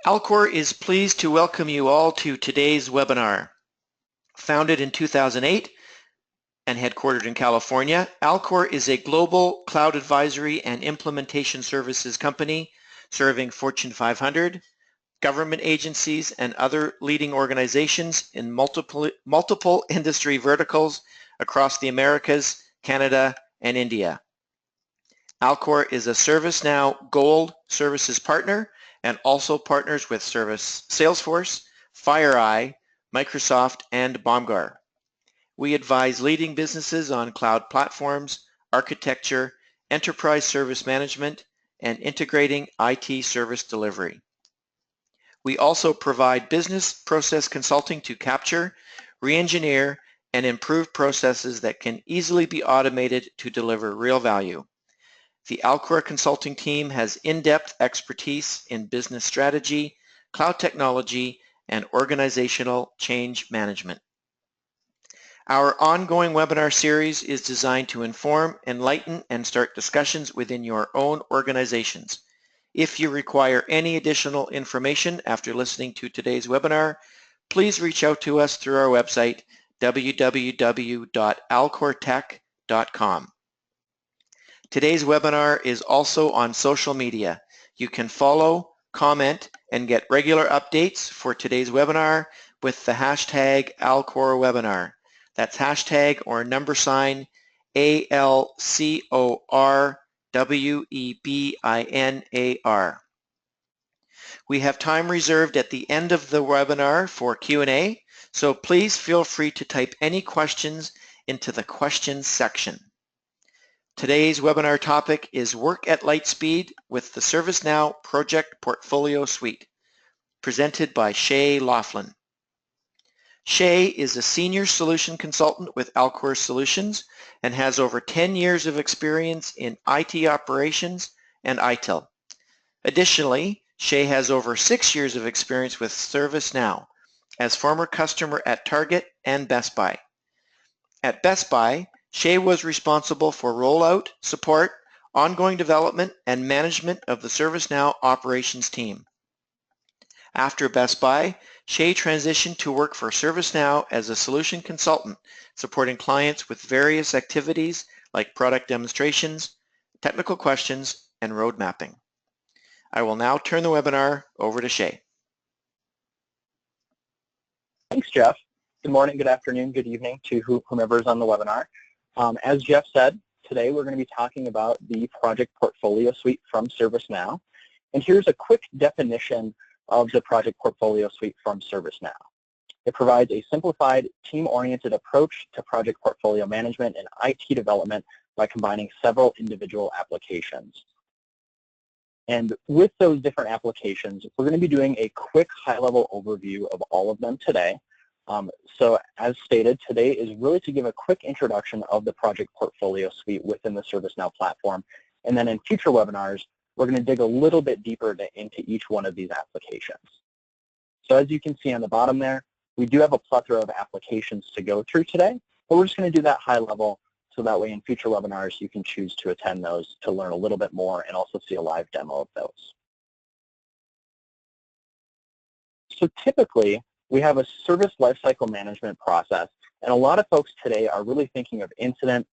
Alcor is pleased to welcome you all to today's webinar. Founded in 2008 and headquartered in California, Alcor is a global cloud advisory and implementation services company serving Fortune 500, government agencies, and other leading organizations in multiple industry verticals across the Americas, Canada, and India. Alcor is a ServiceNow Gold Services partner and also partners with Salesforce, FireEye, Microsoft, and Bomgar. We advise leading businesses on cloud platforms, architecture, enterprise service management, and integrating IT service delivery. We also provide business process consulting to capture, re-engineer, and improve processes that can easily be automated to deliver real value. The Alcor consulting team has in-depth expertise in business strategy, cloud technology, and organizational change management. Our ongoing webinar series is designed to inform, enlighten, and start discussions within your own organizations. If you require any additional information after listening to today's webinar, please reach out to us through our website, www.alcortech.com. Today's webinar is also on social media. You can follow, comment, and get regular updates for today's webinar with the hashtag AlcorWebinar. That's hashtag or #ALCORWEBINAR. We have time reserved at the end of the webinar for Q&A, so please feel free to type any questions into the questions section. Today's webinar topic is Work at Lightspeed with the ServiceNow Project Portfolio Suite, presented by Shay Laughlin. Shay is a senior solution consultant with Alcor Solutions and has over 10 years of experience in IT operations and ITIL. Additionally, Shay has over 6 years of experience with ServiceNow as former customer at Target and Best Buy. At Best Buy, Shay was responsible for rollout, support, ongoing development, and management of the ServiceNow operations team. After Best Buy, Shay transitioned to work for ServiceNow as a solution consultant, supporting clients with various activities like product demonstrations, technical questions, and road mapping. I will now turn the webinar over to Shay. Thanks, Jeff. Good morning, good afternoon, good evening to whomever is on the webinar. As Jeff said, today we're going to be talking about the Project Portfolio Suite from ServiceNow. And here's a quick definition of the Project Portfolio Suite from ServiceNow. It provides a simplified, team-oriented approach to project portfolio management and IT development by combining several individual applications. And with those different applications, we're going to be doing a quick high-level overview of all of them today. So as stated, today is really to give a quick introduction of the Project Portfolio Suite within the ServiceNow platform. And then in future webinars, we're going to dig a little bit deeper into each one of these applications. So as you can see on the bottom there, we do have a plethora of applications to go through today, but we're just going to do that high level so that way in future webinars you can choose to attend those to learn a little bit more and also see a live demo of those. So typically, we have a service lifecycle management process, and a lot of folks today are really thinking of incident,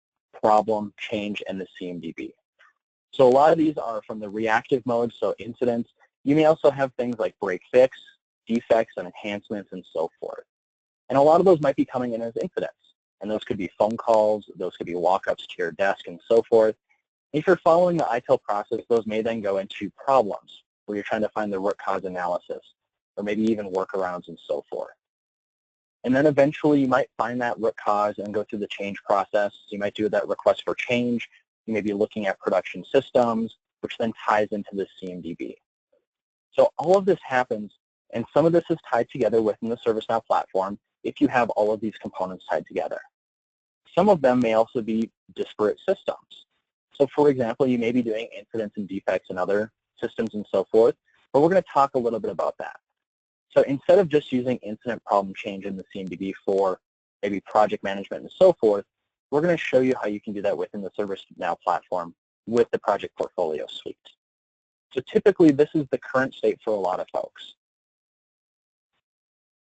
problem, change, and the CMDB. So a lot of these are from the reactive mode, so incidents. You may also have things like break fix, defects, and enhancements, and so forth. And a lot of those might be coming in as incidents, and those could be phone calls, those could be walk-ups to your desk, and so forth. If you're following the ITIL process, those may then go into problems, where you're trying to find the root cause analysis, or maybe even workarounds and so forth. And then eventually you might find that root cause and go through the change process. You might do that request for change. You may be looking at production systems, which then ties into the CMDB. So all of this happens, and some of this is tied together within the ServiceNow platform if you have all of these components tied together. Some of them may also be disparate systems. So for example, you may be doing incidents and defects in other systems and so forth, but we're going to talk a little bit about that. So instead of just using incident problem change in the CMDB for maybe project management and so forth, we're going to show you how you can do that within the ServiceNow platform with the Project Portfolio Suite. So typically this is the current state for a lot of folks.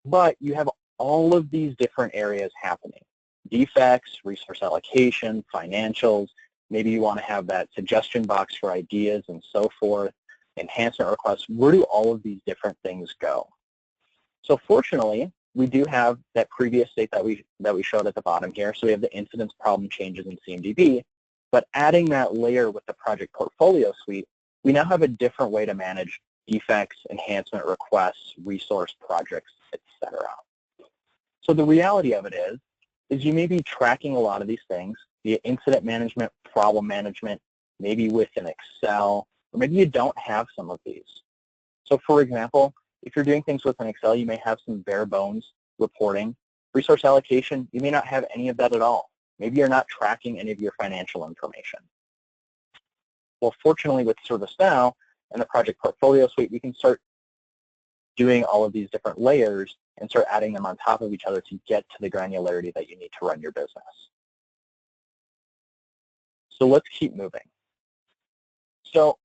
but you have all of these different areas happening. Defects, resource allocation, financials, maybe you want to have that suggestion box for ideas and so forth, enhancement requests. Where do all of these different things go? So fortunately, we do have that previous state that we showed at the bottom here. So we have the incidents, problem changes in CMDB, but adding that layer with the project portfolio suite, we now have a different way to manage defects, enhancement requests, resource projects, etc. So the reality of it is you may be tracking a lot of these things via incident management, problem management, maybe with an Excel, or maybe you don't have some of these. So for example, if you're doing things with an Excel, you may have some bare bones reporting. Resource allocation, you may not have any of that at all. Maybe you're not tracking any of your financial information. Well, fortunately with ServiceNow and the Project Portfolio Suite, we can start doing all of these different layers and start adding them on top of each other to get to the granularity that you need to run your business. So let's keep moving. So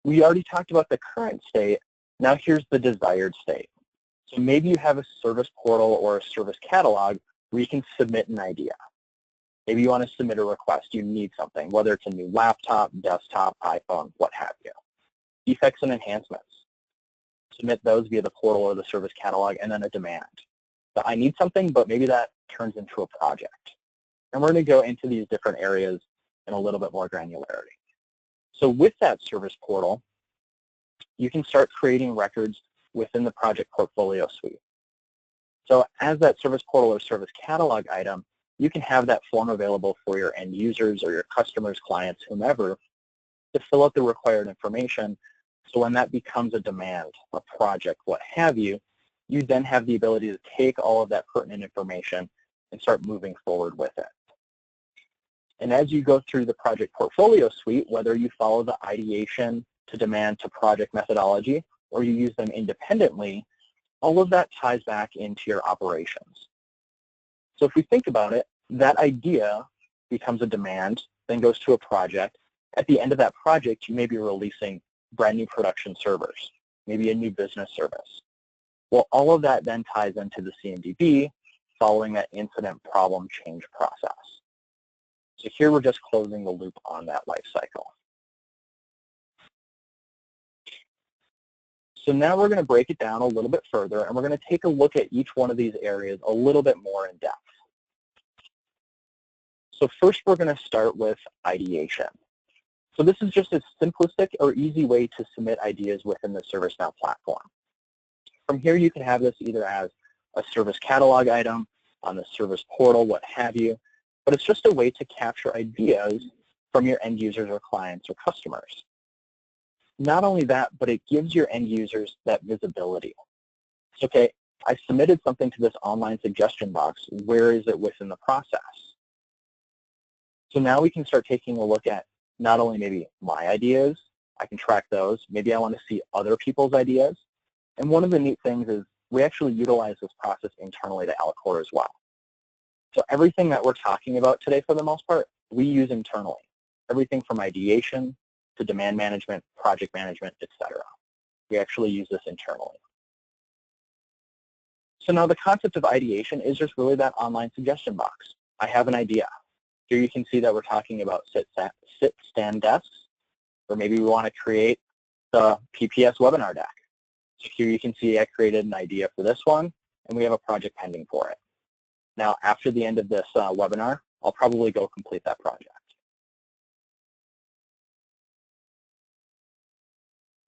we already talked about the current state. Now here's the desired state. So maybe you have a service portal or a service catalog where you can submit an idea. Maybe you want to submit a request. You need something, whether it's a new laptop, desktop, iPhone, what have you. Defects and enhancements. Submit those via the portal or the service catalog, and then a demand. So I need something, but maybe that turns into a project. And we're going to go into these different areas in a little bit more granularity. So with that service portal, you can start creating records within the Project Portfolio Suite. So as that service portal or service catalog item, you can have that form available for your end users or your customers, clients, whomever, to fill out the required information. So when that becomes a demand, a project, what have you, you then have the ability to take all of that pertinent information and start moving forward with it. And as you go through the Project Portfolio Suite, whether you follow the ideation to demand to project methodology or you use them independently, all of that ties back into your operations. So if we think about it, that idea becomes a demand, then goes to a project. At the end of that project, you may be releasing brand new production servers, maybe a new business service. Well, all of that then ties into the CMDB following that incident problem change process. So here we're just closing the loop on that life cycle. So now we're going to break it down a little bit further, and we're going to take a look at each one of these areas a little bit more in depth. So first we're going to start with ideation. So this is just a simplistic or easy way to submit ideas within the ServiceNow platform. From here you can have this either as a service catalog item, on the service portal, what have you, but it's just a way to capture ideas from your end users or clients or customers. Not only that, but it gives your end users that visibility. Okay, I submitted something to this online suggestion box. Where is it within the process? So now we can start taking a look at not only maybe my ideas, I can track those. Maybe I want to see other people's ideas. And one of the neat things is we actually utilize this process internally to Alcor as well. So everything that we're talking about today for the most part, we use internally. Everything from ideation to demand management, project management, etc. We actually use this internally. So now the concept of ideation is just really that online suggestion box. I have an idea. Here you can see that we're talking about sit, stand desks, or maybe we want to create the PPS webinar deck. So here you can see I created an idea for this one, and we have a project pending for it. Now, after the end of this webinar, I'll probably go complete that project.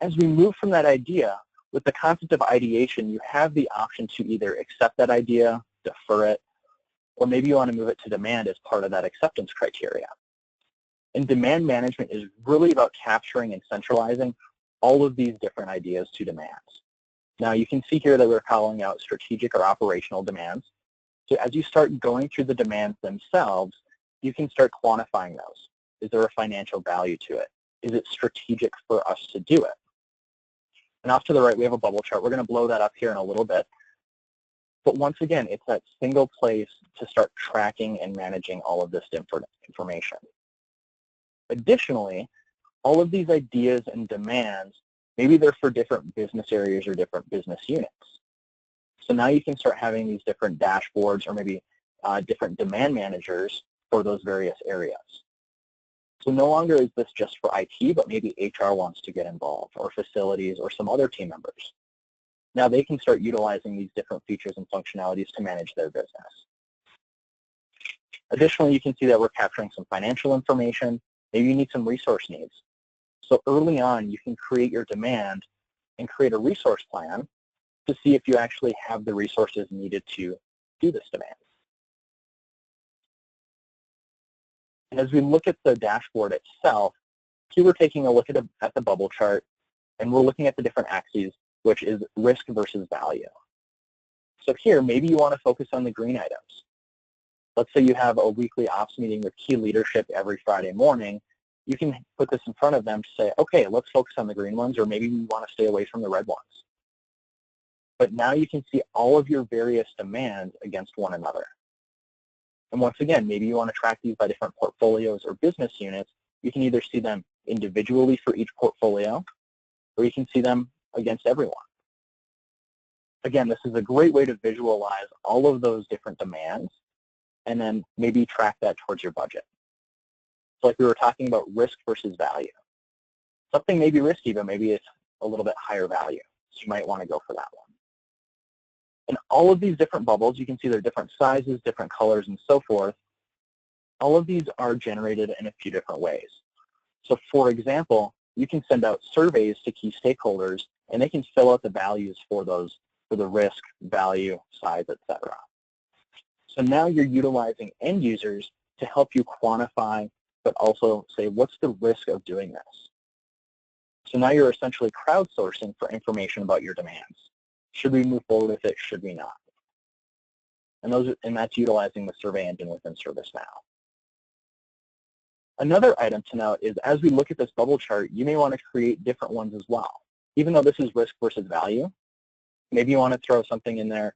As we move from that idea, with the concept of ideation, you have the option to either accept that idea, defer it, or maybe you want to move it to demand as part of that acceptance criteria. And demand management is really about capturing and centralizing all of these different ideas to demands. Now you can see here that we're calling out strategic or operational demands. So as you start going through the demands themselves, you can start quantifying those. Is there a financial value to it? Is it strategic for us to do it? And off to the right, we have a bubble chart. We're going to blow that up here in a little bit. But once again, it's that single place to start tracking and managing all of this information. Additionally, all of these ideas and demands, maybe they're for different business areas or different business units. So now you can start having these different dashboards or maybe different demand managers for those various areas. So no longer is this just for IT, but maybe HR wants to get involved, or facilities, or some other team members. Now they can start utilizing these different features and functionalities to manage their business. Additionally, you can see that we're capturing some financial information. Maybe you need some resource needs. So early on, you can create your demand and create a resource plan to see if you actually have the resources needed to do this demand. And as we look at the dashboard itself, here we're taking a look at the bubble chart, and we're looking at the different axes, which is risk versus value. So here, maybe you want to focus on the green items. Let's say you have a weekly ops meeting with key leadership every Friday morning. You can put this in front of them to say, okay, let's focus on the green ones, or maybe we want to stay away from the red ones. But now you can see all of your various demands against one another. And once again, maybe you want to track these by different portfolios or business units. You can either see them individually for each portfolio, or you can see them against everyone. Again, this is a great way to visualize all of those different demands and then maybe track that towards your budget. So like we were talking about risk versus value. Something may be risky, but maybe it's a little bit higher value. So you might want to go for that one. And all of these different bubbles, you can see they're different sizes, different colors, and so forth. All of these are generated in a few different ways. So for example, you can send out surveys to key stakeholders, and they can fill out the values for those, for the risk, value, size, etc. So now you're utilizing end users to help you quantify, but also say, what's the risk of doing this? So now you're essentially crowdsourcing for information about your demands. Should we move forward with it? Should we not? And that's utilizing the survey engine within ServiceNow. Another item to note is as we look at this bubble chart, you may want to create different ones as well. Even though this is risk versus value, maybe you want to throw something in there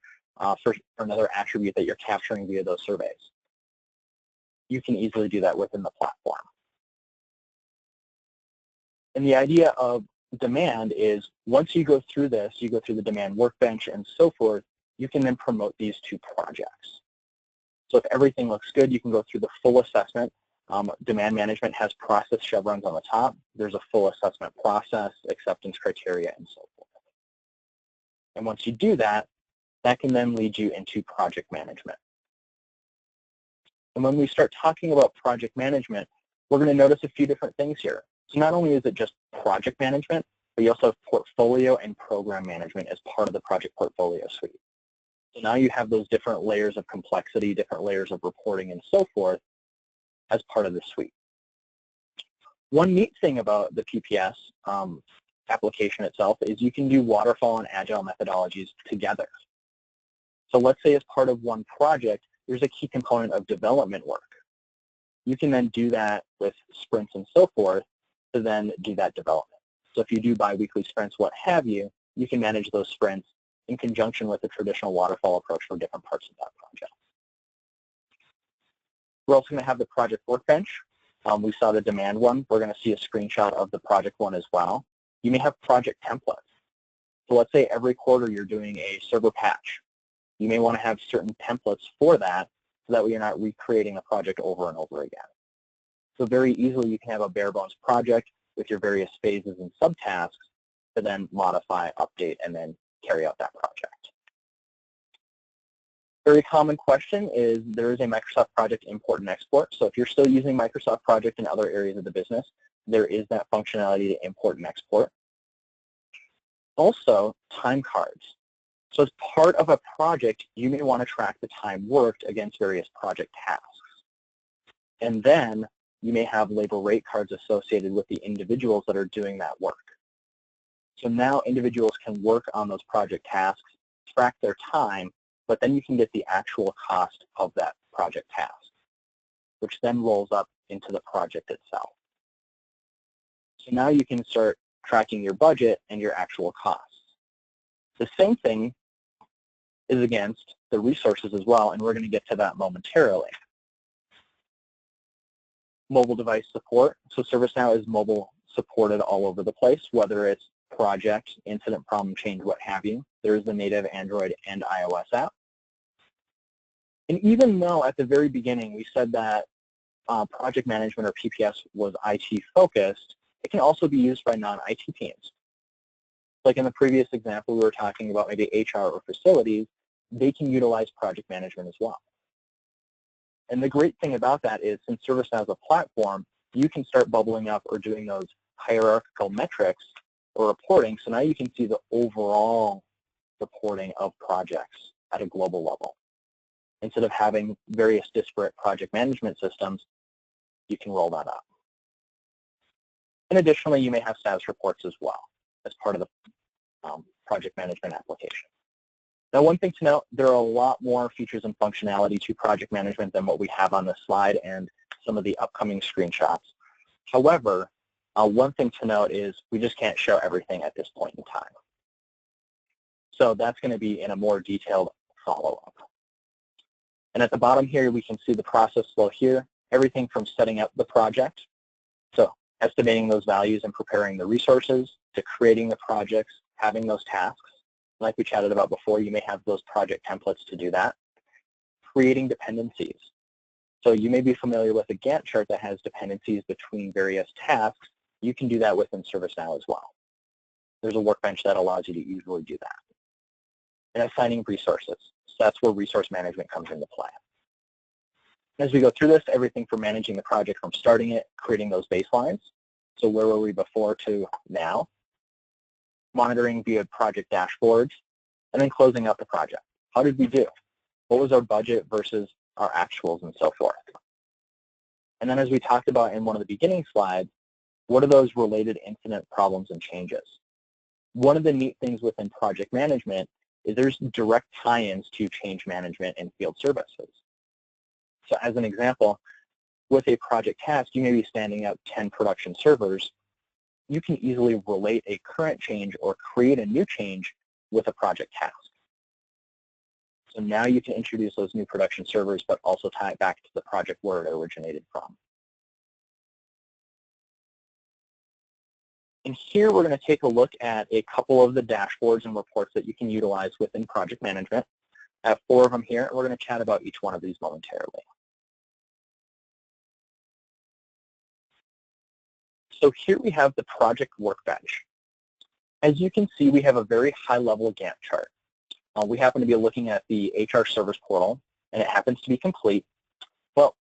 for another attribute that you're capturing via those surveys. You can easily do that within the platform. And the idea of demand is once you go through this, you go through the demand workbench and so forth, you can then promote these to projects. So if everything looks good, you can go through the full assessment. Demand management has process chevrons on the top. There's a full assessment process, acceptance criteria, and so forth. And once you do that, that can then lead you into project management. And when we start talking about project management, we're going to notice a few different things here. So not only is it just project management, but you also have portfolio and program management as part of the project portfolio suite. So now you have those different layers of complexity, different layers of reporting and so forth as part of the suite. One neat thing about the PPS application itself is you can do waterfall and agile methodologies together. So let's say as part of one project, there's a key component of development work. You can then do that with sprints and so forth to then do that development. So if you do bi-weekly sprints, what have you, you can manage those sprints in conjunction with the traditional waterfall approach for different parts of that project. We're also going to have the project workbench. We saw the demand one. We're going to see a screenshot of the project one as well. You may have project templates. So let's say every quarter you're doing a server patch. You may want to have certain templates for that so that way you're not recreating a project over and over again. So very easily you can have a bare bones project with your various phases and subtasks to then modify, update, and then carry out that project. Very common question is there is a Microsoft Project import and export. So if you're still using Microsoft Project in other areas of the business, there is that functionality to import and export. Also, time cards. So as part of a project, you may want to track the time worked against various project tasks. And then you may have labor rate cards associated with the individuals that are doing that work. So now individuals can work on those project tasks, track their time, but then you can get the actual cost of that project task, which then rolls up into the project itself. So now you can start tracking your budget and your actual costs. The same thing is against the resources as well, and we're going to get to that momentarily. Mobile device support. So ServiceNow is mobile supported all over the place, whether it's project, incident, problem, change, what have you. There's the native Android and iOS app. And even though at the very beginning we said that project management or PPS was IT focused, it can also be used by non-IT teams. Like in the previous example, we were talking about maybe HR or facilities, they can utilize project management as well. And the great thing about that is since ServiceNow is a platform, you can start bubbling up or doing those hierarchical metrics or reporting. So now you can see the overall reporting of projects at a global level. Instead of having various disparate project management systems, you can roll that up. And additionally, you may have status reports as well as part of the project management application. Now, one thing to note, there are a lot more features and functionality to project management than what we have on this slide and some of the upcoming screenshots. However, one thing to note is we just can't show everything at this point in time. So that's going to be in a more detailed follow-up. And at the bottom here, we can see the process flow here, everything from setting up the project, so estimating those values and preparing the resources, to creating the projects, having those tasks. Like we chatted about before, you may have those project templates to do that. Creating dependencies. So you may be familiar with a Gantt chart that has dependencies between various tasks. You can do that within ServiceNow as well. There's a workbench that allows you to easily do that. And assigning resources. So that's where resource management comes into play. As we go through this, everything from managing the project from starting it, creating those baselines. So where were we before to now? Monitoring via project dashboards, and then closing out the project. How did we do? What was our budget versus our actuals and so forth? And then as we talked about in one of the beginning slides, what are those related incident problems and changes? One of the neat things within project management is there's direct tie-ins to change management and field services. So as an example, with a project task, you may be standing up 10 production servers. You can easily relate a current change or create a new change with a project task. So now you can introduce those new production servers, but also tie it back to the project where it originated from. And here we're going to take a look at a couple of the dashboards and reports that you can utilize within project management. I have 4 of them here, and we're going to chat about each one of these momentarily. So here we have the project workbench. As you can see, we have a very high-level Gantt chart. We happen to be looking at the HR service portal, and it happens to be complete. Well,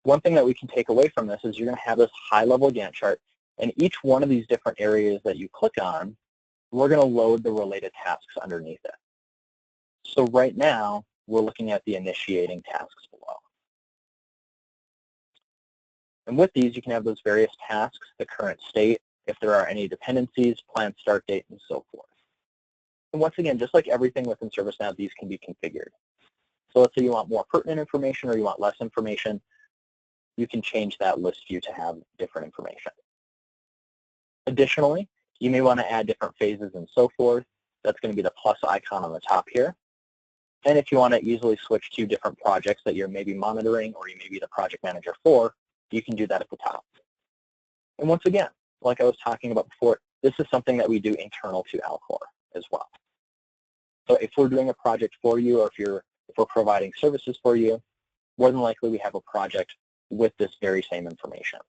one thing that we can take away from this is you're going to have this high-level Gantt chart, and each one of these different areas that you click on, we're going to load the related tasks underneath it. So right now, we're looking at the initiating tasks below. And with these, you can have those various tasks, the current state, if there are any dependencies, planned start date, and so forth. And once again, just like everything within ServiceNow, these can be configured. So let's say you want more pertinent information or you want less information, you can change that list view to have different information. Additionally, you may want to add different phases and so forth. That's going to be the plus icon on the top here. And if you want to easily switch to different projects that you're maybe monitoring or you may be the project manager for, you can do that at the top. And once again, like I was talking about before, this is something that we do internal to Alcor as well. So if we're doing a project for you or if we're providing services for you, more than likely we have a project with this very same information.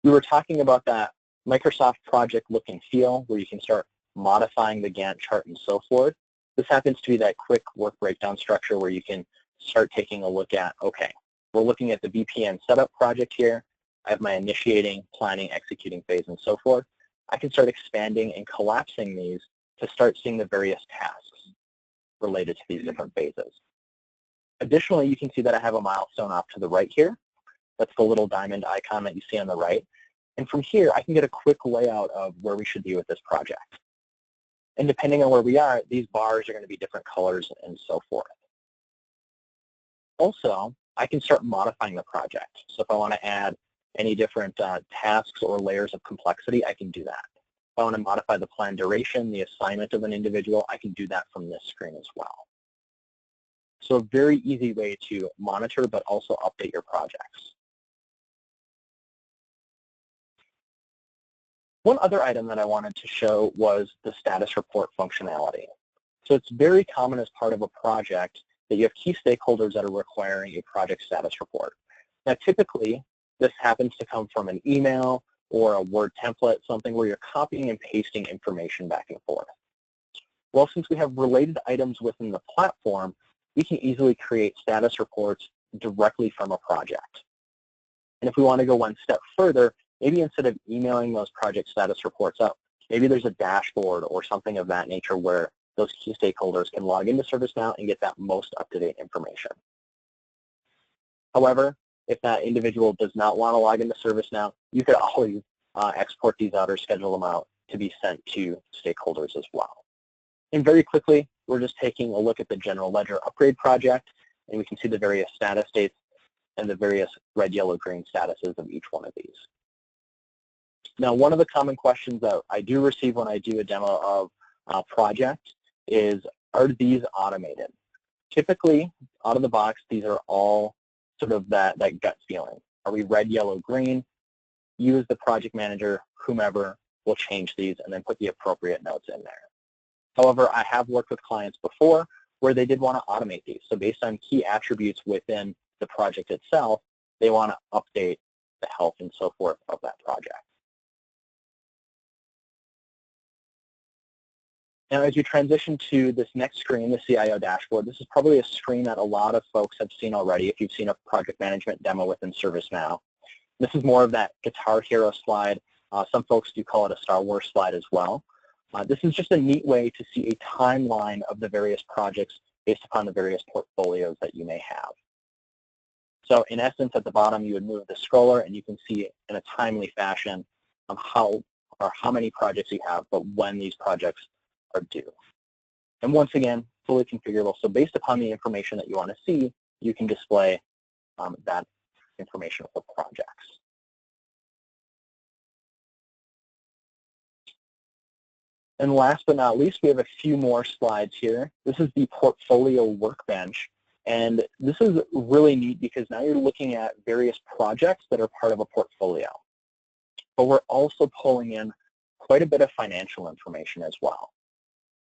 We were talking about that Microsoft project look and feel where you can start modifying the Gantt chart and so forth. This happens to be that quick work breakdown structure where you can start taking a look at, okay, we're looking at the VPN setup project here. I have my initiating, planning, executing phase, and so forth. I can start expanding and collapsing these to start seeing the various tasks related to these different phases. Additionally, you can see that I have a milestone off to the right here. That's the little diamond icon that you see on the right. And from here, I can get a quick layout of where we should be with this project. And depending on where we are, these bars are going to be different colors and so forth. Also, I can start modifying the project. So if I want to add any different tasks or layers of complexity, I can do that. If I want to modify the plan duration, the assignment of an individual, I can do that from this screen as well. So a very easy way to monitor but also update your projects. One other item that I wanted to show was the status report functionality. So it's very common as part of a project that you have key stakeholders that are requiring a project status report. Now typically this happens to come from an email or a Word template, something where you're copying and pasting information back and forth. Well, since we have related items within the platform, we can easily create status reports directly from a project. And if we want to go one step further, maybe instead of emailing those project status reports up, maybe there's a dashboard or something of that nature where those key stakeholders can log into ServiceNow and get that most up-to-date information. However, if that individual does not want to log into ServiceNow, you could always export these out or schedule them out to be sent to stakeholders as well. And very quickly, we're just taking a look at the general ledger upgrade project, and we can see the various status dates and the various red, yellow, green statuses of each one of these. Now, one of the common questions that I do receive when I do a demo of a project is, are these automated? Typically, out of the box, these are all sort of that gut feeling. Are we red, yellow, green? You as the project manager, whomever, will change these and then put the appropriate notes in there. However, I have worked with clients before where they did want to automate these. So based on key attributes within the project itself, they want to update the health and so forth of that project. Now, as you transition to this next screen, the CIO dashboard, this is probably a screen that a lot of folks have seen already if you've seen a project management demo within ServiceNow. This is more of that Guitar Hero slide. Some folks do call it a Star Wars slide as well. This is just a neat way to see a timeline of the various projects based upon the various portfolios that you may have. So in essence, at the bottom, you would move the scroller and you can see in a timely fashion how many projects you have, but when these projects are due. And once again, fully configurable. So based upon the information that you want to see, you can display that information for projects. And last but not least, we have a few more slides here. This is the portfolio workbench. And this is really neat because now you're looking at various projects that are part of a portfolio. But we're also pulling in quite a bit of financial information as well.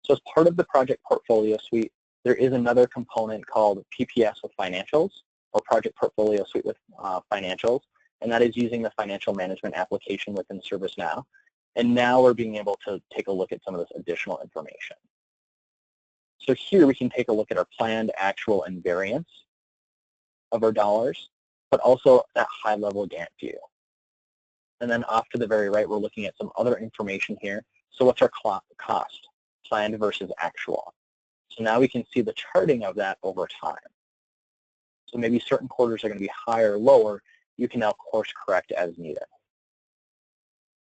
So as part of the project portfolio suite, there is another component called PPS with financials, or project portfolio suite with financials, and that is using the financial management application within ServiceNow. And now we're being able to take a look at some of this additional information. So here we can take a look at our planned, actual, and variance of our dollars, but also that high-level Gantt view. And then off to the very right, we're looking at some other information here. So what's our cost, planned versus actual? So now we can see the charting of that over time. So maybe certain quarters are going to be higher or lower. You can now course correct as needed.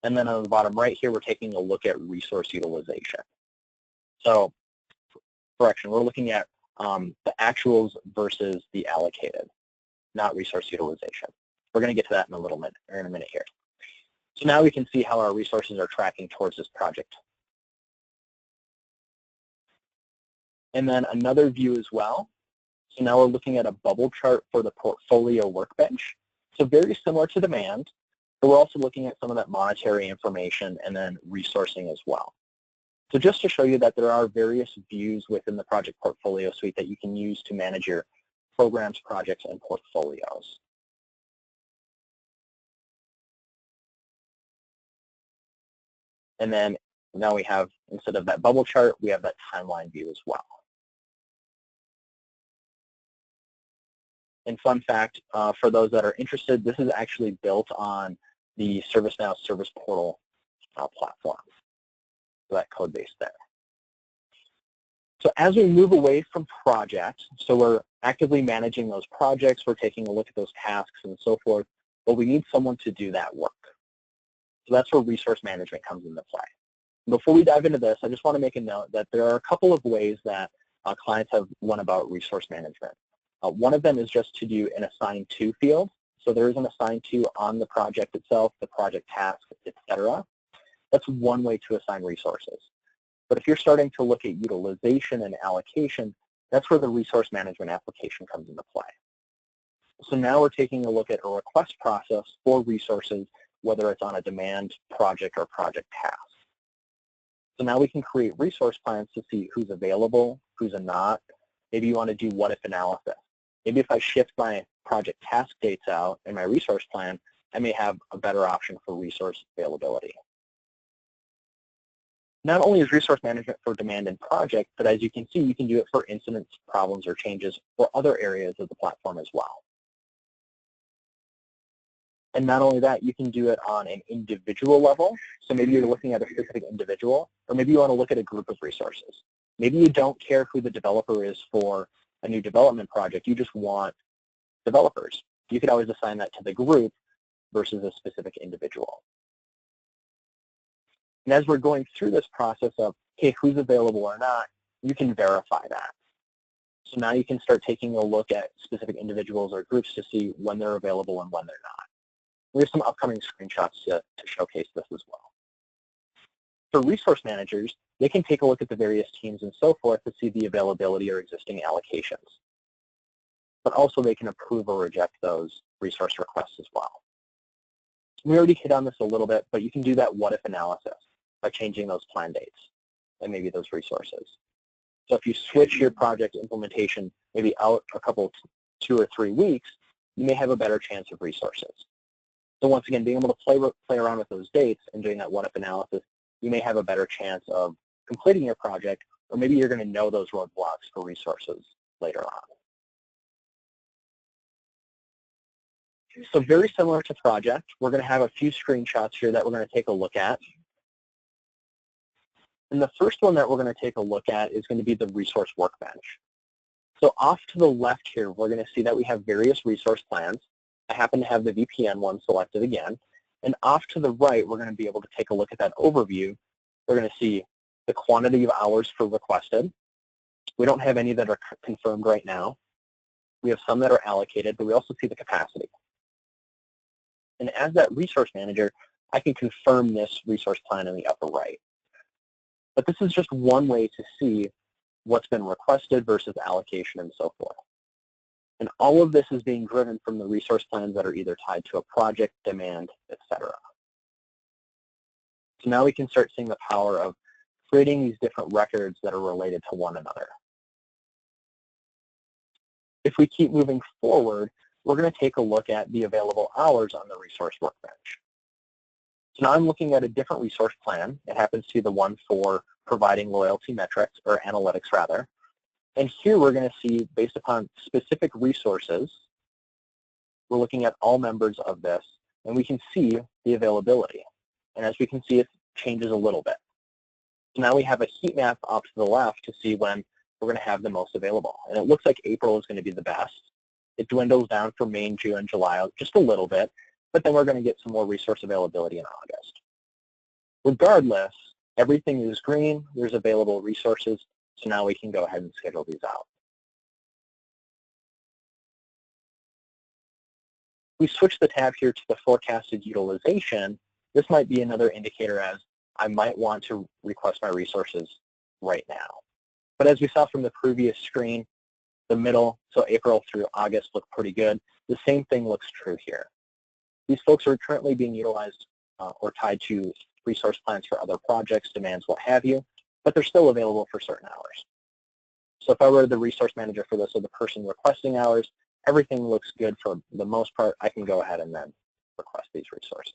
And then on the bottom right here, we're taking a look at resource utilization. So, correction, we're looking at the actuals versus the allocated, not resource utilization. We're going to get to that in a minute here. So now we can see how our resources are tracking towards this project. And then another view as well. So now we're looking at a bubble chart for the portfolio workbench. So very similar to demand, but we're also looking at some of that monetary information and then resourcing as well. So just to show you that there are various views within the project portfolio suite that you can use to manage your programs, projects, and portfolios. And then now we have, instead of that bubble chart, we have that timeline view as well. And fun fact, for those that are interested, this is actually built on the ServiceNow Service Portal platform, so that code base there. So as we move away from projects, so we're actively managing those projects, we're taking a look at those tasks and so forth, but we need someone to do that work. So that's where resource management comes into play. Before we dive into this, I just want to make a note that there are a couple of ways that clients have went about resource management. One of them is just to do an assign to field. So there is an assign to on the project itself, the project task, etc. That's one way to assign resources. But if you're starting to look at utilization and allocation, that's where the resource management application comes into play. So now we're taking a look at a request process for resources whether it's on a demand project or project task. So now we can create resource plans to see who's available, who's not. Maybe you want to do what-if analysis. Maybe if I shift my project task dates out in my resource plan, I may have a better option for resource availability. Not only is resource management for demand and project, but as you can see, you can do it for incidents, problems, or changes, or other areas of the platform as well. And not only that, you can do it on an individual level. So maybe you're looking at a specific individual, or maybe you want to look at a group of resources. Maybe you don't care who the developer is for a new development project. You just want developers. You could always assign that to the group versus a specific individual. And as we're going through this process of, hey, who's available or not, you can verify that. So now you can start taking a look at specific individuals or groups to see when they're available and when they're not. We have some upcoming screenshots to showcase this as well. For resource managers, they can take a look at the various teams and so forth to see the availability or existing allocations. But also they can approve or reject those resource requests as well. We already hit on this a little bit, but you can do that what-if analysis by changing those plan dates and maybe those resources. So if you switch your project implementation maybe out a couple, 2 or 3 weeks, you may have a better chance of resources. So once again, being able to play around with those dates and doing that what-if analysis, you may have a better chance of completing your project, or maybe you're going to know those roadblocks for resources later on. So very similar to project, we're going to have a few screenshots here that we're going to take a look at. And the first one that we're going to take a look at is going to be the resource workbench. So off to the left here, we're going to see that we have various resource plans. I happen to have the VPN one selected again. And off to the right, we're going to be able to take a look at that overview. We're going to see the quantity of hours for requested. We don't have any that are confirmed right now. We have some that are allocated, but we also see the capacity. And as that resource manager, I can confirm this resource plan in the upper right. But this is just one way to see what's been requested versus allocation and so forth. And all of this is being driven from the resource plans that are either tied to a project, demand, etc. So now we can start seeing the power of creating these different records that are related to one another. If we keep moving forward, we're going to take a look at the available hours on the resource workbench. So now I'm looking at a different resource plan. It happens to be the one for providing loyalty metrics, or analytics rather. And here we're going to see, based upon specific resources, we're looking at all members of this, and we can see the availability. And as we can see, it changes a little bit. So now we have a heat map off to the left to see when we're going to have the most available. And it looks like April is going to be the best. It dwindles down for May, June, July just a little bit, but then we're going to get some more resource availability in August. Regardless, everything is green. There's available resources. So now we can go ahead and schedule these out. We switch the tab here to the forecasted utilization. This might be another indicator as I might want to request my resources right now. But as we saw from the previous screen, the middle, so April through August, look pretty good. The same thing looks true here. These folks are currently being utilized or tied to resource plans for other projects, demands, what have you, but they're still available for certain hours. So if I were the resource manager for this or the person requesting hours, everything looks good for the most part. I can go ahead and then request these resources.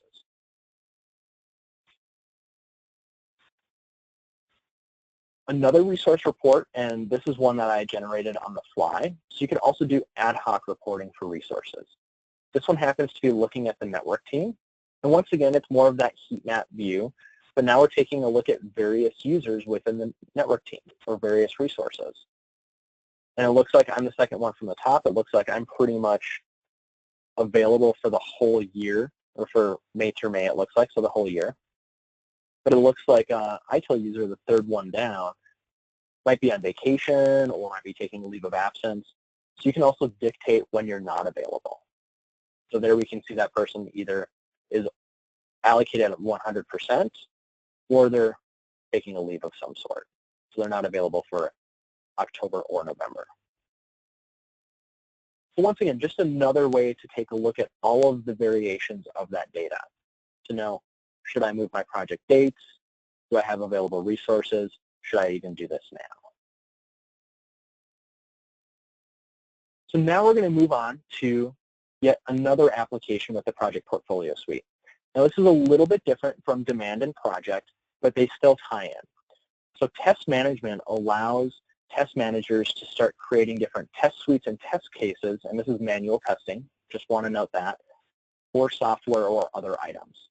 Another resource report, and this is one that I generated on the fly, so you can also do ad hoc reporting for resources. This one happens to be looking at the network team, and once again, it's more of that heat map view, but now we're taking a look at various users within the network team or various resources. And it looks like I'm the second one from the top. It looks like I'm pretty much available for the whole year, or for May through May, it looks like, so the whole year. But it looks like ITIL user, the third one down, might be on vacation or might be taking a leave of absence. So you can also dictate when you're not available. So there we can see that person either is allocated at 100% or they're taking a leave of some sort. So they're not available for October or November. So once again, just another way to take a look at all of the variations of that data. to know, should I move my project dates? Do I have available resources? Should I even do this now? So now we're going to move on to yet another application with the Project Portfolio Suite. Now this is a little bit different from demand and project, but they still tie in. So test management allows test managers to start creating different test suites and test cases, and this is manual testing, just want to note that, for software or other items.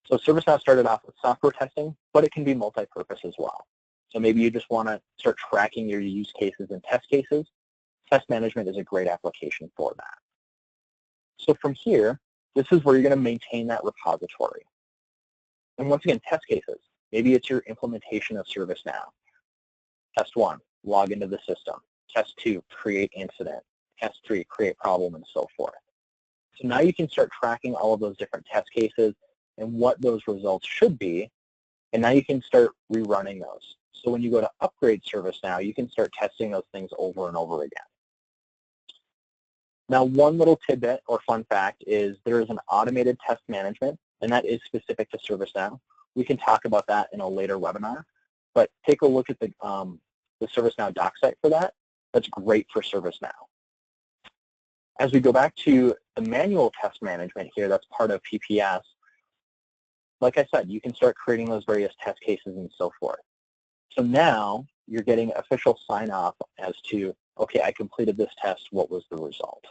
So ServiceNow started off with software testing, but it can be multi-purpose as well. So maybe you just want to start tracking your use cases and test cases. Test management is a great application for that. So from here, this is where you're going to maintain that repository. And once again, test cases. Maybe it's your implementation of ServiceNow. Test 1, log into the system. Test 2, create incident. Test 3, create problem, and so forth. So now you can start tracking all of those different test cases and what those results should be, and now you can start rerunning those. So when you go to upgrade ServiceNow, you can start testing those things over and over again. Now, one little tidbit or fun fact is there is an automated test management, and that is specific to ServiceNow. We can talk about that in a later webinar, but take a look at the ServiceNow doc site for that. That's great for ServiceNow. As we go back to the manual test management here, that's part of PPS. Like I said, you can start creating those various test cases and so forth. So now you're getting official sign-off as to, okay, I completed this test, what was the result?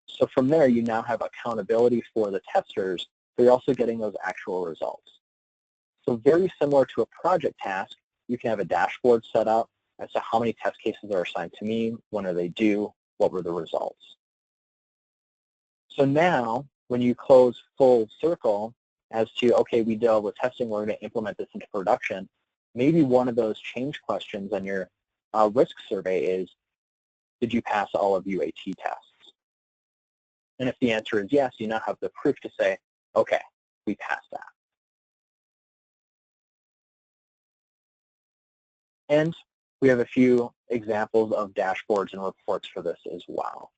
So from there, you now have accountability for the testers, but you're also getting those actual results. So very similar to a project task, you can have a dashboard set up as to how many test cases are assigned to me, when are they due, what were the results. So now, when you close full circle as to, okay, we did all the testing, we're going to implement this into production, maybe one of those change questions on your risk survey is, did you pass all of UAT tests? And if the answer is yes, you now have the proof to say, okay, we passed that. And we have a few examples of dashboards and reports for this as well.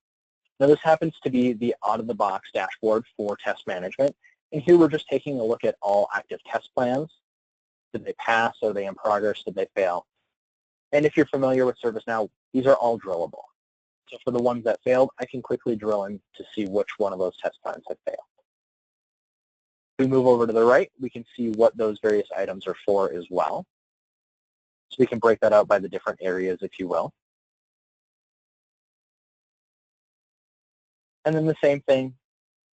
Now this happens to be the out-of-the-box dashboard for test management. And here we're just taking a look at all active test plans. Did they pass? Are they in progress? Did they fail? And if you're familiar with ServiceNow, these are all drillable. So for the ones that failed, I can quickly drill in to see which one of those test plans have failed. If we move over to the right, we can see what those various items are for as well. So we can break that out by the different areas, if you will. And then the same thing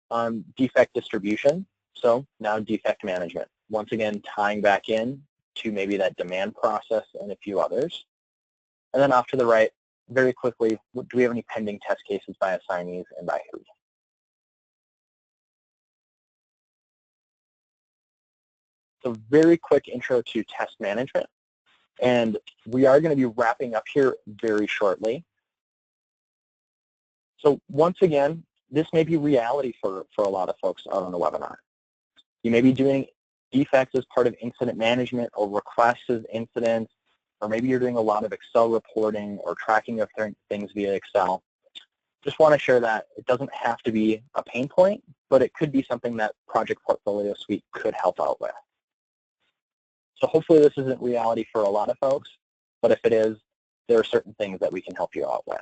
on defect distribution. So now defect management. Once again, tying back in to maybe that demand process and a few others. And then off to the right, very quickly, do we have any pending test cases by assignees and by who? So very quick intro to test management. And we are going to be wrapping up here very shortly. So once again, this may be reality for a lot of folks out on the webinar. You may be doing defects as part of incident management or requests as incidents, or maybe you're doing a lot of Excel reporting or tracking of things via Excel. Just want to share that it doesn't have to be a pain point, but it could be something that Project Portfolio Suite could help out with. So hopefully this isn't reality for a lot of folks, but if it is, there are certain things that we can help you out with.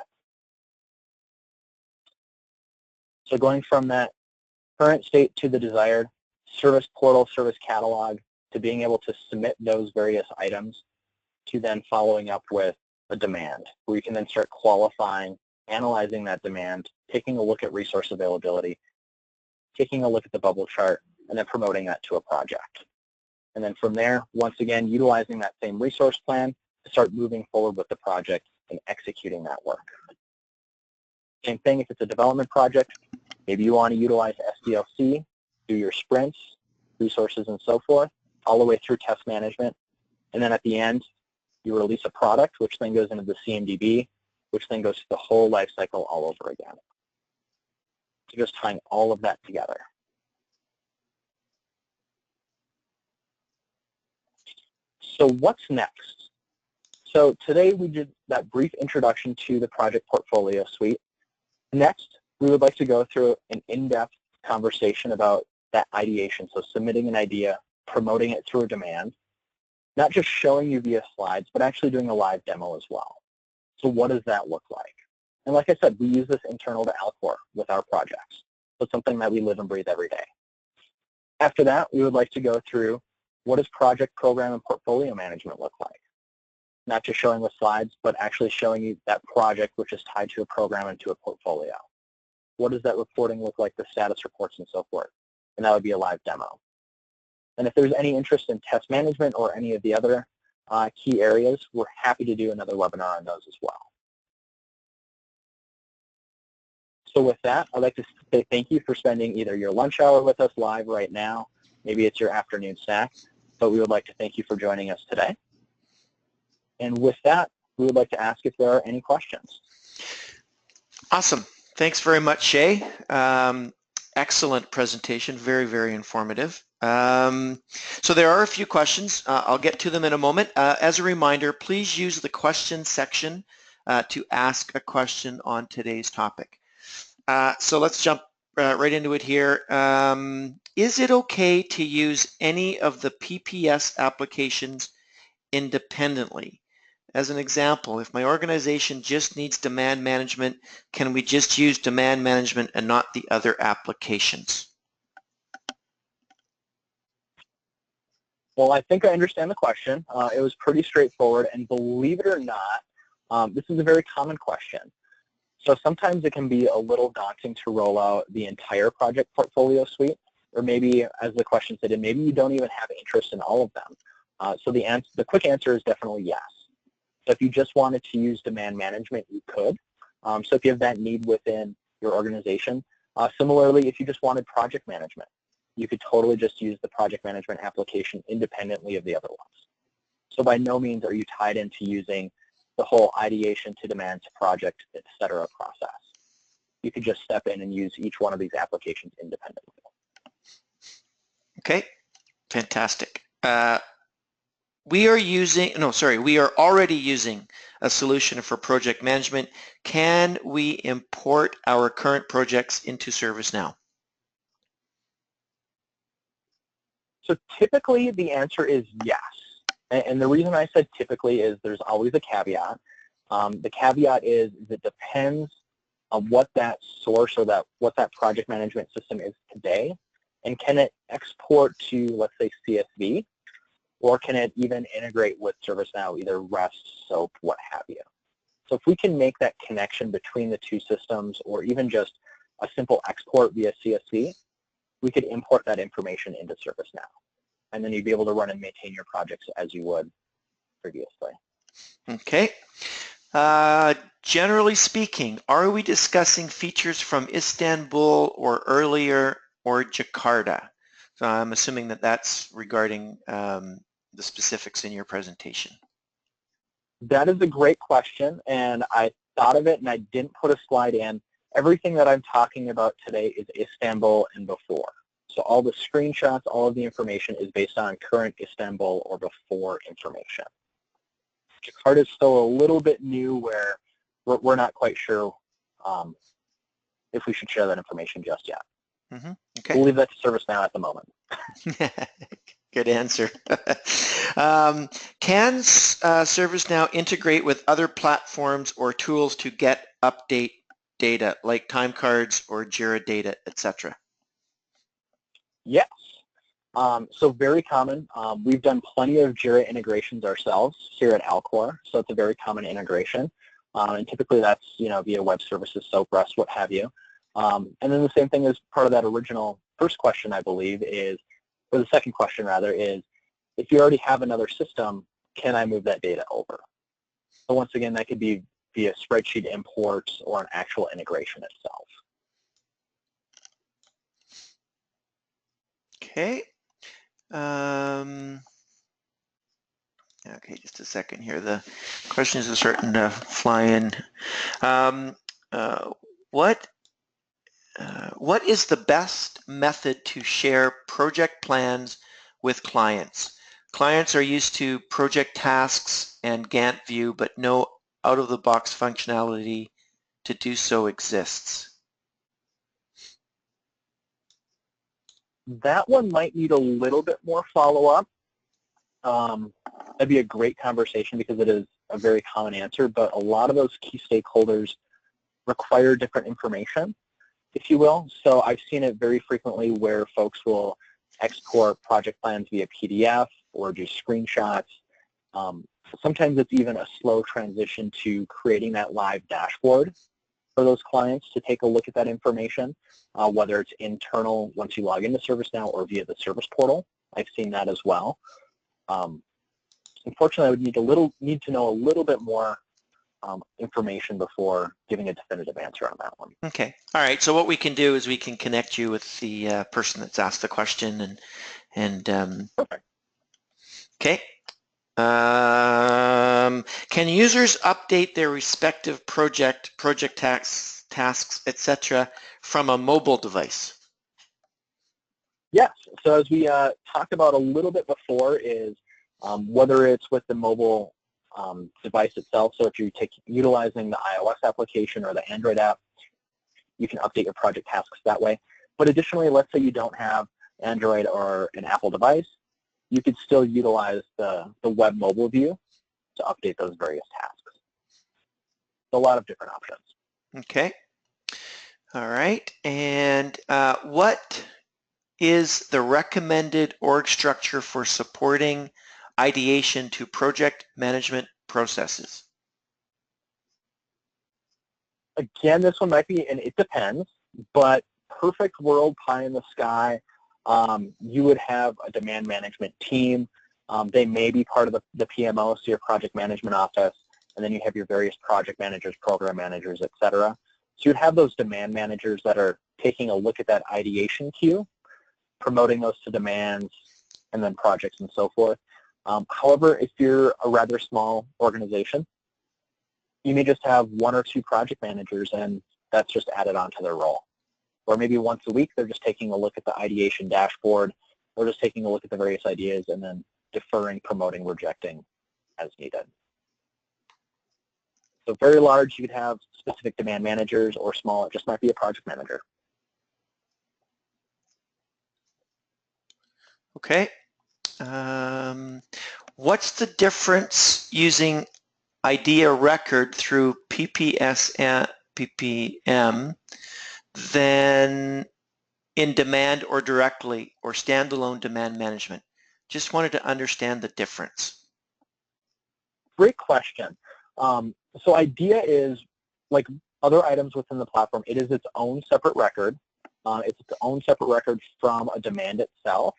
So going from that current state to the desired service portal, service catalog, to being able to submit those various items, to then following up with a demand, where you can then start qualifying, analyzing that demand, taking a look at resource availability, taking a look at the bubble chart, and then promoting that to a project. And then from there, once again, utilizing that same resource plan to start moving forward with the project and executing that work. Same thing if it's a development project. Maybe you want to utilize SDLC, do your sprints, resources, and so forth, all the way through test management. And then at the end, you release a product, which then goes into the CMDB, which then goes through the whole life cycle all over again. So just tying all of that together. So what's next? So today we did that brief introduction to the Project Portfolio Suite. Next, we would like to go through an in-depth conversation about that ideation, so submitting an idea, promoting it through a demand, not just showing you via slides, but actually doing a live demo as well. So what does that look like? And like I said, we use this internal to Alcor with our projects. So it's something that we live and breathe every day. After that, we would like to go through what does project, program, and portfolio management look like? Not just showing with slides, but actually showing you that project which is tied to a program and to a portfolio. What does that reporting look like, the status reports and so forth? And that would be a live demo. And if there's any interest in test management or any of the other key areas, we're happy to do another webinar on those as well. So with that, I'd like to say thank you for spending either your lunch hour with us live right now, maybe it's your afternoon snack, but we would like to thank you for joining us today. And with that, we would like to ask if there are any questions. Awesome. Thanks very much, Shay. Excellent presentation, very, very informative. So there are a few questions. I'll get to them in a moment. As a reminder, please use the question section to ask a question on today's topic. So let's jump right into it here. Is it okay to use any of the PPS applications independently? As an example, if my organization just needs demand management, can we just use demand management and not the other applications? Well, I think I understand the question. It was pretty straightforward, and believe it or not, this is a very common question. So sometimes it can be a little daunting to roll out the entire project portfolio suite, or maybe, as the question said, maybe you don't even have interest in all of them. So the quick answer is definitely yes. So if you just wanted to use demand management, you could. So if you have that need within your organization. Similarly, if you just wanted project management, you could totally just use the project management application independently of the other ones. So by no means are you tied into using the whole ideation to demand to project, etc. process. You could just step in and use each one of these applications independently. Okay, fantastic. We are already using a solution for project management. Can we import our current projects into ServiceNow? So typically the answer is yes. And the reason I said typically is there's always a caveat. The caveat is it depends on what that source or what that project management system is today, and can it export to, let's say, CSV, or can it even integrate with ServiceNow, either REST, SOAP, what have you. So if we can make that connection between the two systems, or even just a simple export via CSV, we could import that information into ServiceNow. And then you'd be able to run and maintain your projects as you would previously. Okay. Generally speaking, are we discussing features from Istanbul or earlier, or Jakarta? So I'm assuming that that's regarding the specifics in your presentation. That is a great question, and I thought of it and I didn't put a slide in. Everything that I'm talking about today is Istanbul and before. So all the screenshots, all of the information is based on current Istanbul or before information. Jakarta is still a little bit new, where we're not quite sure if we should share that information just yet. Mm-hmm. Okay. We'll leave that to ServiceNow at the moment. Good answer. Can ServiceNow integrate with other platforms or tools to get update data, like time cards or Jira data, etc.? Yes. So very common. We've done plenty of Jira integrations ourselves here at Alcor, so it's a very common integration. And typically that's, via web services, SOAP, REST, what have you. And then the same thing as part of that original first question, I believe, is, or the second question rather, is if you already have another system, can I move that data over? So once again, that could be via spreadsheet imports or an actual integration itself. Okay. Okay, just a second here. The questions are starting to fly in. What is the best method to share project plans with clients? Clients are used to project tasks and Gantt view, but no out-of-the-box functionality to do so exists. That one might need a little bit more follow-up. That'd be a great conversation because it is a very common answer, but a lot of those key stakeholders require different information, if you will. So I've seen it very frequently where folks will export project plans via PDF or do screenshots. Sometimes it's even a slow transition to creating that live dashboard for those clients to take a look at that information, whether it's internal once you log into ServiceNow or via the service portal. I've seen that as well. Unfortunately, I would need to know a little bit more information before giving a definitive answer on that one. Okay. All right. So what we can do is we can connect you with the person that's asked the question, and Perfect. Okay. Can users update their respective project tasks, etc., from a mobile device? Yes. So as we talked about a little bit before, is whether it's with the mobile device itself. So if you're utilizing the iOS application or the Android app, you can update your project tasks that way. But additionally, let's say you don't have Android or an Apple device, you could still utilize the web mobile view to update those various tasks. So a lot of different options. Okay. All right. And what is the recommended org structure for supporting ideation to project management processes? Again, this one might be, and it depends, but perfect world, pie in the sky, you would have a demand management team. They may be part of the PMO, so your project management office, and then you have your various project managers, program managers, et cetera. So you'd have those demand managers that are taking a look at that ideation queue, promoting those to demands, and then projects and so forth. However, if you're a rather small organization, you may just have one or two project managers, and that's just added onto their role. Or maybe once a week, they're just taking a look at the ideation dashboard, or just taking a look at the various ideas and then deferring, promoting, rejecting as needed. So very large, you could have specific demand managers, or small, it just might be a project manager. Okay. What's the difference using idea record through PPS and PPM than in demand or directly or standalone demand management? Just wanted to understand the difference. Great question. So idea is, like other items within the platform, it is its own separate record. It's its own separate record from a demand itself.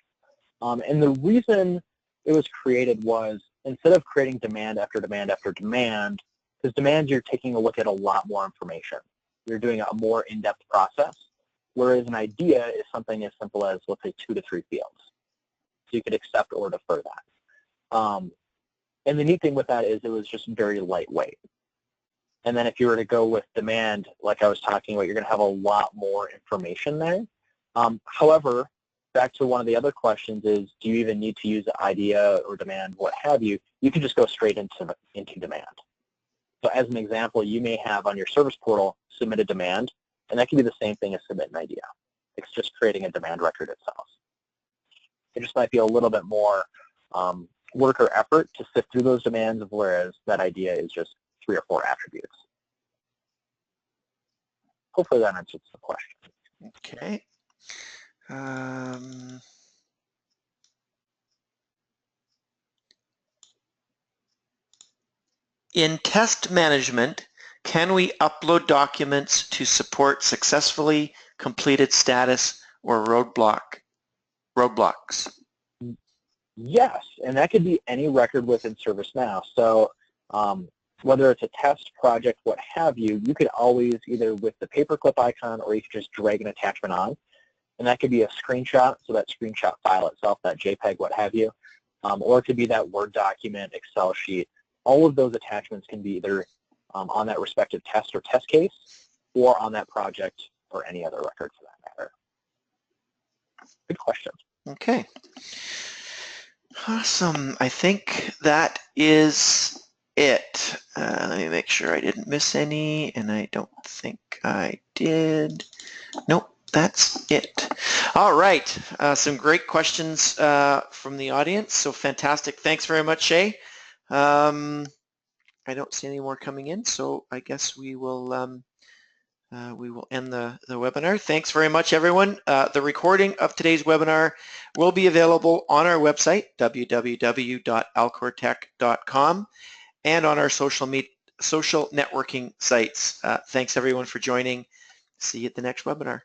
And the reason it was created was, instead of creating demand after demand after demand, because demand, you're taking a look at a lot more information. You're doing a more in-depth process, whereas an idea is something as simple as, let's say, 2 to 3 fields. So you could accept or defer that. And the neat thing with that is it was just very lightweight. And then if you were to go with demand, like I was talking about, you're going to have a lot more information there. However, back to one of the other questions is, do you even need to use the idea or demand, what have you? You can just go straight into demand. So as an example, you may have on your service portal submit a demand, and that can be the same thing as submit an idea. It's just creating a demand record itself. It just might be a little bit more work or effort to sift through those demands, whereas that idea is just 3 or 4 attributes. Hopefully that answers the question. Okay. In test management, can we upload documents to support successfully completed status or roadblocks? Yes, and that could be any record within ServiceNow. So whether it's a test project, what have you, you could always either with the paperclip icon, or you could just drag an attachment on. And that could be a screenshot, so that screenshot file itself, that JPEG, what have you. Or it could be that Word document, Excel sheet. All of those attachments can be either on that respective test or test case, or on that project or any other record for that matter. Good question. Okay. Awesome. I think that is it. Let me make sure I didn't miss any, and I don't think I did. Nope. That's it. All right, some great questions from the audience, so fantastic. Thanks very much, Shay. I don't see any more coming in, so I guess we will end the webinar. Thanks very much, everyone. The recording of today's webinar will be available on our website, www.alcortech.com, and on our social networking sites. Thanks, everyone, for joining. See you at the next webinar.